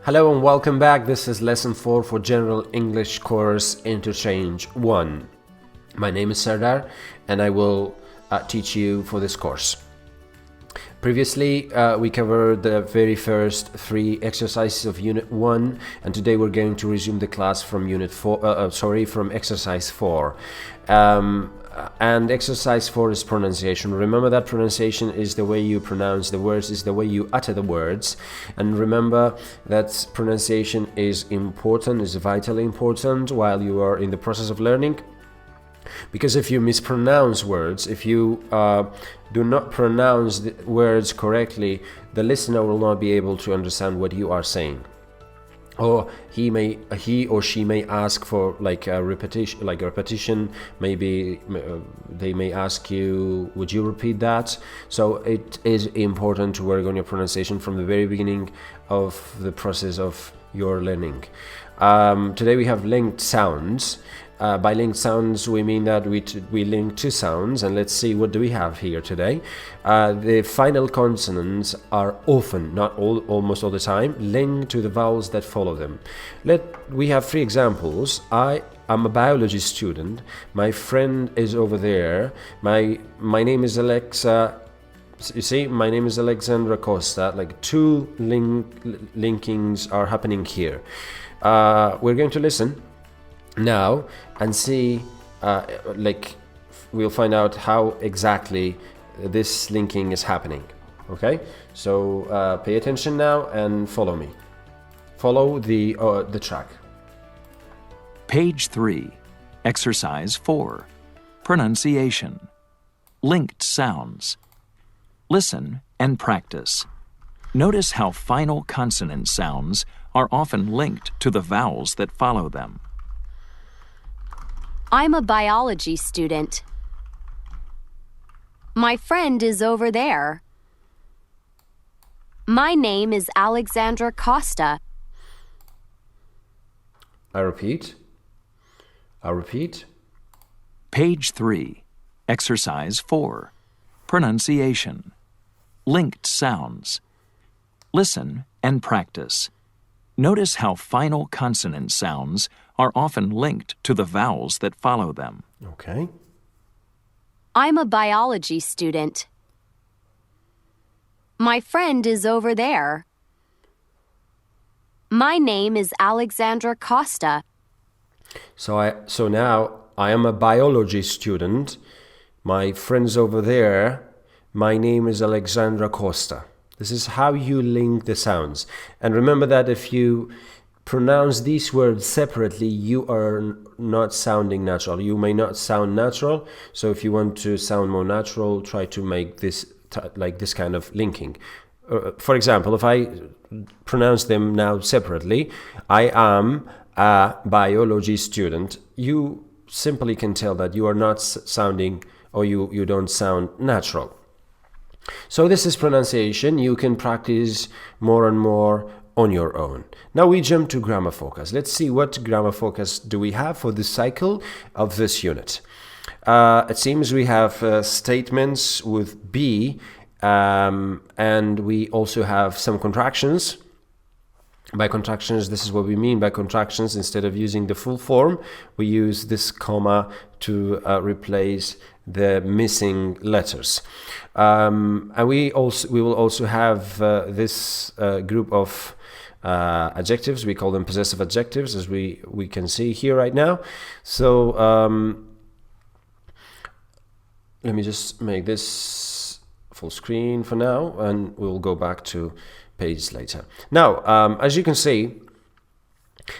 Hello and welcome back. This is lesson 4 for General English Course Interchange 1. My name is Sardar and I will teach you for this course. Previously, we covered the very first 3 exercises of Unit 1 and today we're going to resume the class from from exercise 4. And exercise 4 is pronunciation. Remember that pronunciation is the way you pronounce the words, is the way you utter the words. And remember that pronunciation is important, is vitally important while you are in the process of learning. Because if you mispronounce words, if you do not pronounce the words correctly, the listener will not be able to understand what you are saying. Or he or she may ask for a repetition. Maybe they may ask you, would you repeat that? So it is important to work on your pronunciation from the very beginning of the process of your learning. Today we have linked sounds. By linked sounds, we mean that we link 2 sounds, and let's see what do we have here today. The final consonants are often, not almost all the time, linked to the vowels that follow them. We have 3 examples. I am a biology student. My friend is over there. My name is Alexa. You see, my name is Alexandra Costa. 2 linkings are happening here. We're going to listen now and see we'll find out how exactly this linking is happening. Okay, so pay attention now and follow me. Follow the track. Page 3, Exercise 4, Pronunciation. Linked sounds. Listen and practice. Notice how final consonant sounds are often linked to the vowels that follow them. I'm a biology student. My friend is over there. My name is Alexandra Costa. I repeat. Page 3, Exercise 4, Pronunciation. Linked sounds. Listen and practice. Notice how final consonant sounds are often linked to the vowels that follow them. Okay. I'm a biology student. My friend is over there. My name is Alexandra Costa. So now I am a biology student. My friend's over there. My name is Alexandra Costa. This is how you link the sounds. And remember that if you pronounce these words separately, you are not sounding natural. You may not sound natural. So if you want to sound more natural, try to make this this kind of linking. For example, if I pronounce them now separately, I am a biology student. You simply can tell that you are not sounding, or you don't sound natural. So this is pronunciation. You can practice more and more on your own. Now we jump to grammar focus. Let's see what grammar focus do we have for the cycle of this unit. It seems we have statements with be, and we also have some contractions. By contractions, this is what we mean by contractions. Instead of using the full form, we use this comma to replace the missing letters. And we will also have this group of adjectives. We call them possessive adjectives, as we can see here right now. So let me just make this full screen for now, and we'll go back to pages later. Now, as you can see,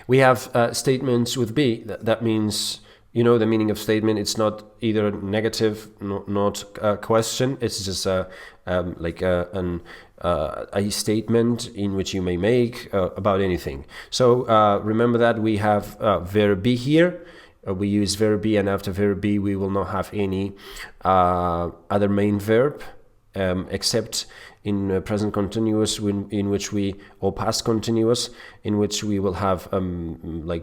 we have statements with be. That means, you know the meaning of statement. It's not either negative, not a question. It's just a statement in which you may make about anything. So remember that we have verb be here. We use verb be, and after verb be, we will not have any other main verb except in present continuous, in which we, or past continuous, in which we will have the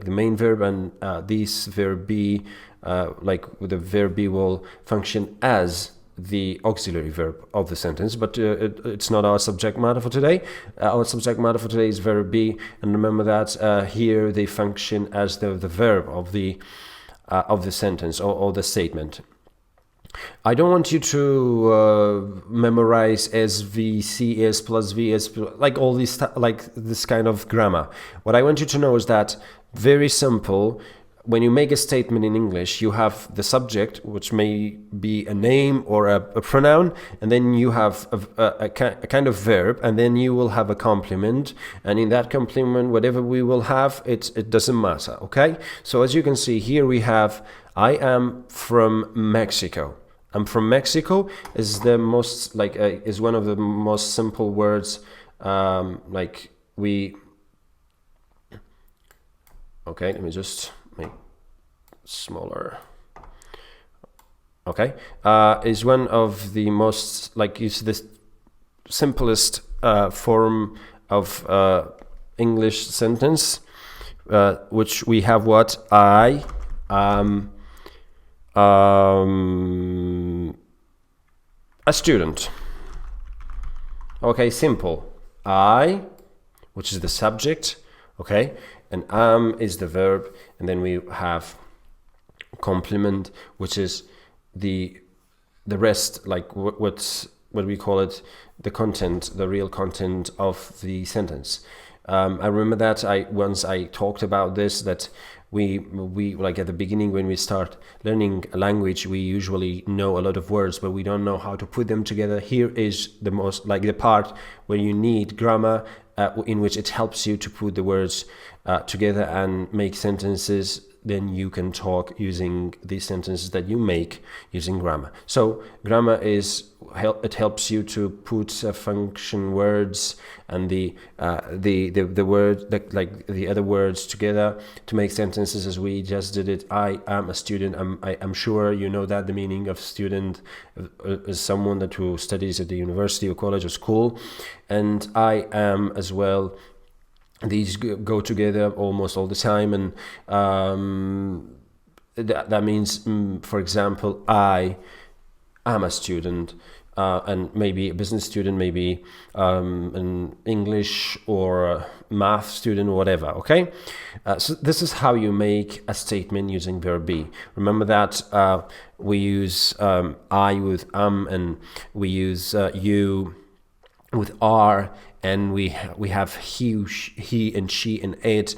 main verb, and this verb be, the verb be will function as the auxiliary verb of the sentence, but it's not our subject matter for today. Our subject matter for today is verb be, and remember that here they function as the verb of the sentence or the statement. I don't want you to memorize SV, CS plus VS, like all these, like this kind of grammar. What I want you to know is that very simple. When you make a statement in English, you have the subject, which may be a name or a pronoun, and then you have a kind of verb, and then you will have a complement, and in that complement, whatever we will have, it doesn't matter, okay? So as you can see here, we have I am from Mexico. I'm from Mexico is the most is one of the most simple words. Okay, let me just make smaller. Okay, is one of the most it's the simplest form of English sentence, which we have what I am. A student. Okay, simple. I, which is the subject, okay, and am is the verb, and then we have complement, which is the rest, like what we call it, the content, the real content of the sentence. I remember that once I talked about this, that we like at the beginning when we start learning a language, we usually know a lot of words, but we don't know how to put them together. Here is the most the part where you need grammar, in which it helps you to put the words together and make sentences. Then you can talk using these sentences that you make using grammar. So grammar it helps you to put function words and the word the other words together to make sentences as we just did it. I am a student. I'm sure you know that the meaning of student is someone who studies at the university or college or school, and I am as well. These go together almost all the time, and that means, for example, I am a student, and maybe a business student, maybe an English or math student or whatever, okay? So this is how you make a statement using verb be. Remember that we use I with and we use you with are, and we have he and she and it.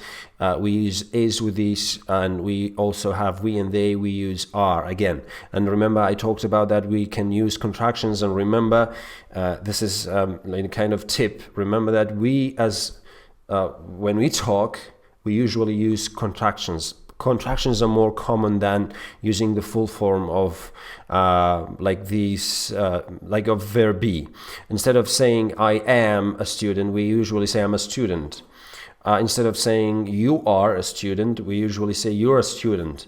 We use is with these, and we also have we and they. We use are again. And remember, I talked about that we can use contractions. And remember, this is a kind of tip. Remember that we, when we talk, we usually use contractions. Contractions are more common than using the full form of of verb be. Instead of saying I am a student, we usually say I'm a student. Instead of saying you are a student, we usually say you're a student.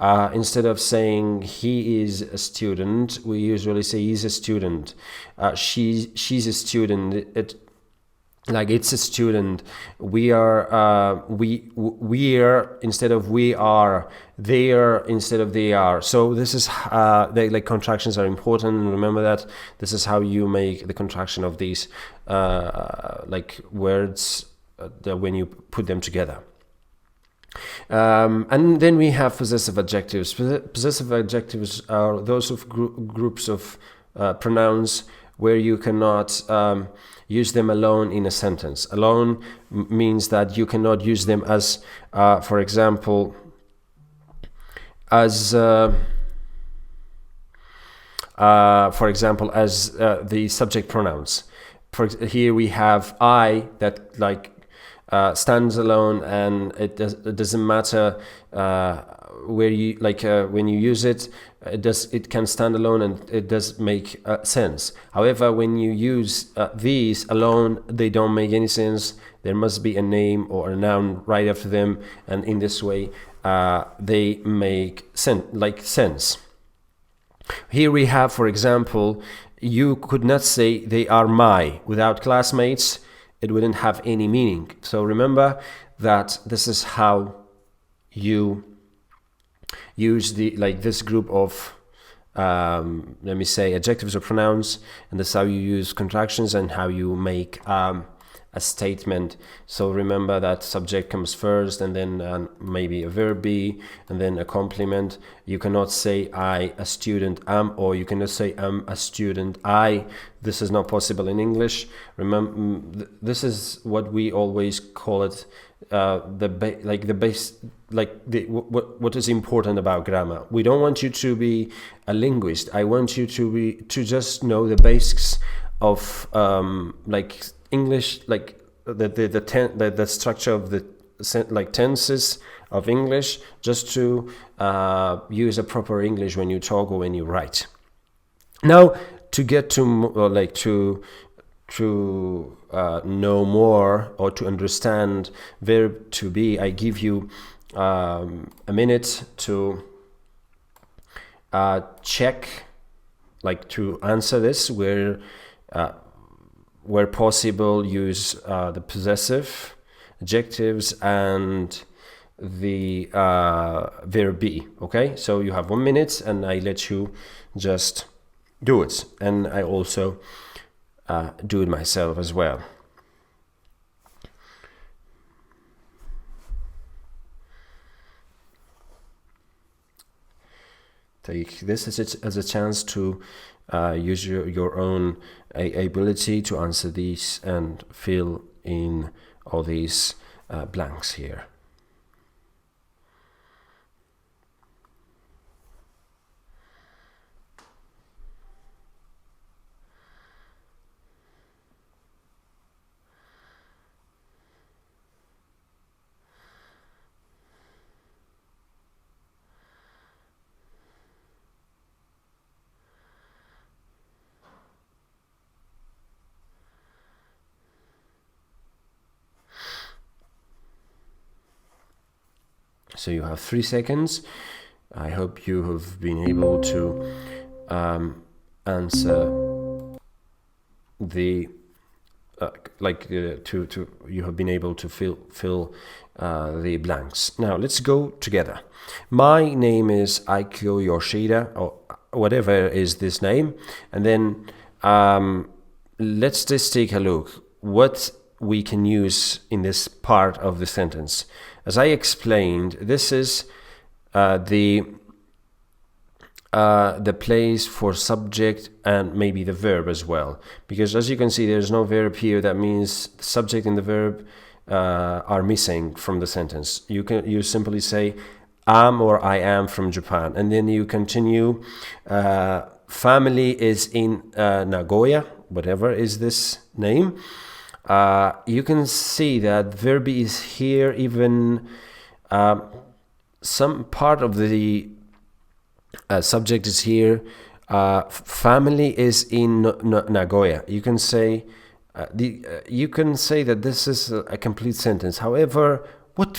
Instead of saying he is a student, we usually say he's a student. She's a student. It's a student. We are instead of we are. They are instead of they are. So this is contractions are important. Remember that this is how you make the contraction of these words when you put them together. And then we have possessive adjectives. Possessive adjectives are those of groups of pronouns where you cannot use them alone in a sentence. Alone means that you cannot use them as, for example, as the subject pronouns. Here we have I that stands alone, and it doesn't matter where you when you use it. It can stand alone, and it does make sense. However, when you use these alone, they don't make any sense. There must be a name or a noun right after them, and in this way they make sense. Here we have, for example, you could not say they are my. Without classmates, it wouldn't have any meaning. So remember that this is how you use this group of let me say, adjectives or pronouns, and that's how you use contractions and how you make a statement. So remember that subject comes first, and then maybe a verb be, and then a complement. You cannot say I, a student, am, or you cannot say I'm a student, I. This is not possible in English. Remember, this is what we always call it, what is important about grammar. We don't want you to be a linguist. I want you to just know the basics of English, like the structure of the tenses of English, just to use a proper English when you talk or when you write. Now, to get to know more or to understand verb to be, I give you a minute to check, to answer this, where possible, use the possessive adjectives and the verb be. Okay, so you have 1 minute, and I let you just do it, and I also do it myself as well. Take this as a chance to use your own ability to answer these and fill in all these blanks here. So you have 3 seconds. I hope you have been able to answer the you have been able to fill the blanks. Now let's go together. My name is Aikyo Yoshida, or whatever is this name, and then let's just take a look what we can use in this part of the sentence. As I explained, this is the place for subject and maybe the verb as well, because as you can see, there's no verb here. That means the subject and the verb are missing from the sentence. You simply say am or I am from Japan, and then you continue. Family is in Nagoya, whatever is this name. You can see that verb is here, even some part of the subject is here. Family is in Nagoya. You can say that this is a complete sentence. However, what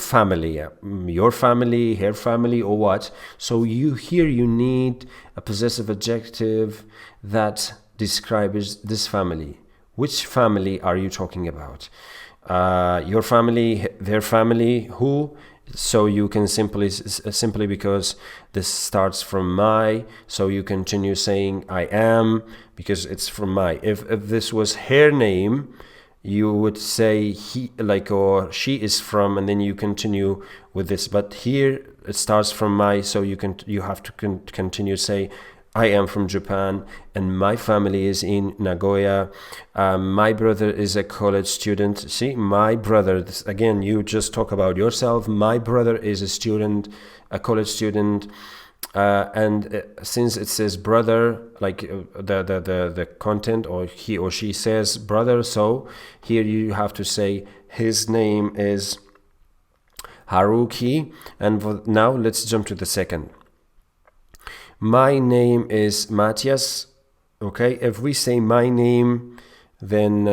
family? Your family, her family, or what? So you need a possessive adjective that describes this family. Which family are you talking about? Your family, their family, who? So you can simply because this starts from my, so you continue saying I am because it's from my. If this was her name, you would say he, or she is from, and then you continue with this. But here it starts from my, so you have to continue say I am from Japan, and my family is in Nagoya. My brother is a college student. See, my brother, again, you just talk about yourself. My brother is a student, a college student. And since it says brother, the content, or he or she says brother, so here you have to say his name is Haruki. And now let's jump to the second. My name is Matthias. Okay, if we say my name, then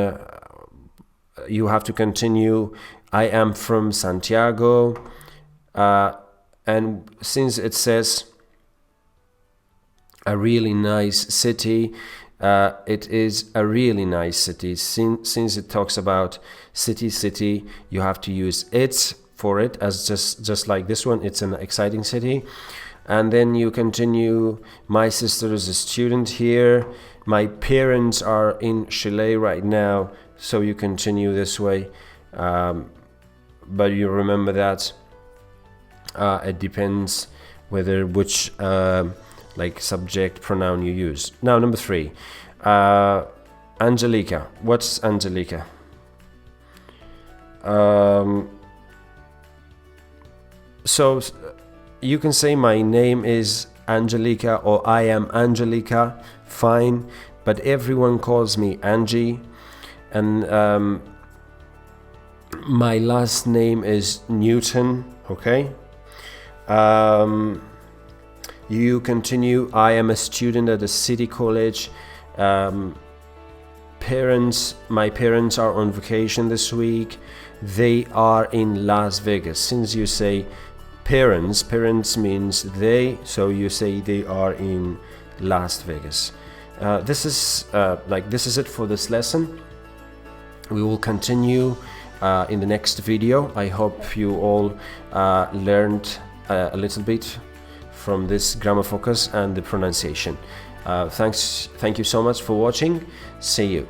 you have to continue. I am from Santiago. And since it says a really nice city, it is a really nice city. Since it talks about city, you have to use it for it, as just like this one. It's an exciting city. and then you continue, my sister is a student here, my parents are in Chile right now, so you continue this way, but you remember that it depends whether which like subject pronoun you use. Now number 3, Angelica. What's Angelica? So you can say my name is Angelica or I am Angelica, fine, but everyone calls me Angie, and my last name is Newton, okay? You continue, I am a student at a city college. Parents, my parents are on vacation this week. They are in Las Vegas. Since you say parents means they, so you say they are in Las Vegas. This is it for this lesson. We will continue in the next video. I hope you all learned a little bit from this grammar focus and the pronunciation. Thank you so much for watching. See you.